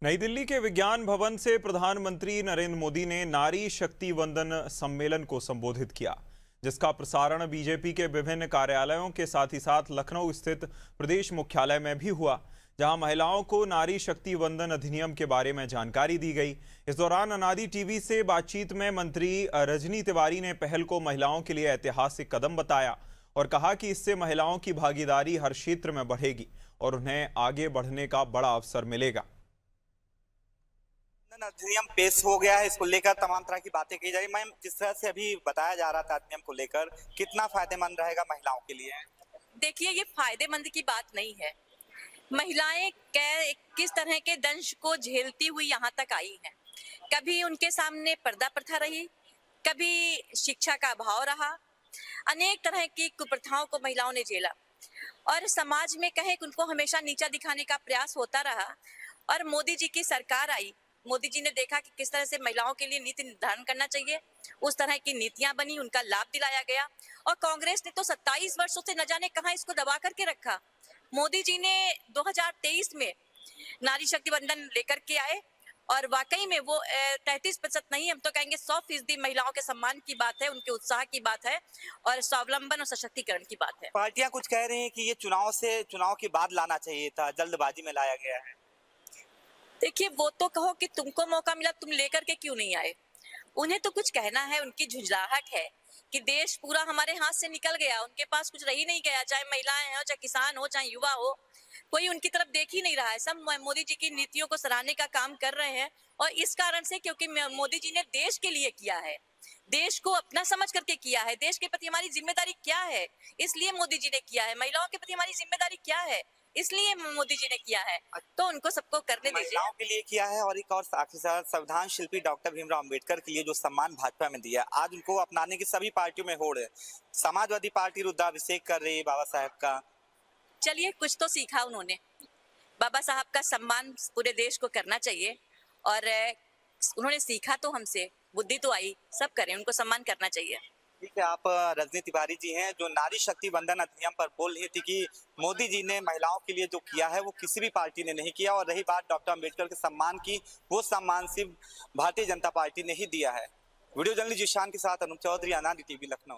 नई दिल्ली के विज्ञान भवन से प्रधानमंत्री नरेंद्र मोदी ने नारी शक्ति वंदन सम्मेलन को संबोधित किया, जिसका प्रसारण बीजेपी के विभिन्न कार्यालयों के साथ ही साथ लखनऊ स्थित प्रदेश मुख्यालय में भी हुआ, जहां महिलाओं को नारी शक्ति वंदन अधिनियम के बारे में जानकारी दी गई। इस दौरान अनादि टीवी से बातचीत में मंत्री रजनी तिवारी ने पहल को महिलाओं के लिए ऐतिहासिक कदम बताया और कहा कि इससे महिलाओं की भागीदारी हर क्षेत्र में बढ़ेगी और उन्हें आगे बढ़ने का बड़ा अवसर मिलेगा। अधिनियम पेश हो गया है, इसको लेकर तमाम तरह की बातें की जा रही। मैम, जिस तरह से अभी बताया जा रहा था अधिनियम को लेकर, कितना फायदेमंद रहेगा महिलाओं के लिए? देखिए, ये फायदेमंद की बात नहीं है। महिलाएं किस तरह के दंश को झेलती हुई यहाँ तक आई हैं। कभी उनके सामने पर्दा प्रथा रही, कभी शिक्षा का अभाव रहा, अनेक तरह की कुप्रथाओं को महिलाओं ने झेला और समाज में कहे कि उनको हमेशा नीचा दिखाने का प्रयास होता रहा। और मोदी जी की सरकार आई, मोदी जी ने देखा कि किस तरह से महिलाओं के लिए नीति निर्धारण करना चाहिए, उस तरह की नीतियां बनी, उनका लाभ दिलाया गया। और कांग्रेस ने तो 27 वर्षों से न जाने कहां इसको दबा करके रखा। मोदी जी ने 2023 में नारी शक्ति वंदन लेकर के आए और वाकई में वो 33% नहीं, हम तो कहेंगे 100% महिलाओं के सम्मान की बात है, उनके उत्साह की बात है और स्वावलंबन और सशक्तिकरण की बात है। पार्टियां कुछ कह रही हैं कि ये चुनाव के बाद लाना चाहिए था, जल्दबाजी में लाया गया है। देखिए, वो तो कहो कि तुमको मौका मिला, तुम लेकर के क्यों नहीं आए? उन्हें तो कुछ कहना है, उनकी झुंझलाहट है कि देश पूरा हमारे हाथ से निकल गया, उनके पास कुछ रह ही नहीं गया, चाहे महिलाएं हो, चाहे किसान हो, चाहे युवा हो, कोई उनकी तरफ देख ही नहीं रहा है। सब मोदी जी की नीतियों को सराहने का काम कर रहे हैं और इस कारण से, क्योंकि मोदी जी ने देश के लिए किया है, देश को अपना समझ करके किया है, देश के प्रति हमारी जिम्मेदारी क्या है, इसलिए मोदी जी ने किया है। महिलाओं के प्रति हमारी जिम्मेदारी क्या है, इसलिए मोदी जी ने किया है, तो उनको सबको करने दीजिए। महिलाओं के लिए किया है और एक और आखिर संविधान शिल्पी डॉक्टर भीमराव अंबेडकर के लिए जो सम्मान भाजपा में दिया, आज उनको अपनाने की सभी पार्टियों में होड़ है। समाजवादी पार्टी रुद्राभिषेक कर रही है बाबा साहब का। चलिए, कुछ तो सीखा उन्होंने। बाबा साहब का सम्मान पूरे देश को करना चाहिए और उन्होंने सीखा तो हमसे, बुद्धि तो आई, सब करें, उनको सम्मान करना चाहिए। ठीक है, आप रजनी तिवारी जी हैं जो नारी शक्ति वंदन अधिनियम पर बोल रही थी कि मोदी जी ने महिलाओं के लिए जो किया है वो किसी भी पार्टी ने नहीं किया, और रही बात डॉक्टर अंबेडकर के सम्मान की, वो सम्मान सिर्फ भारतीय जनता पार्टी ने ही दिया है। वीडियो जर्नलिस्ट जिशान के साथ अनूप चौधरी, अनादि टीवी, लखनऊ।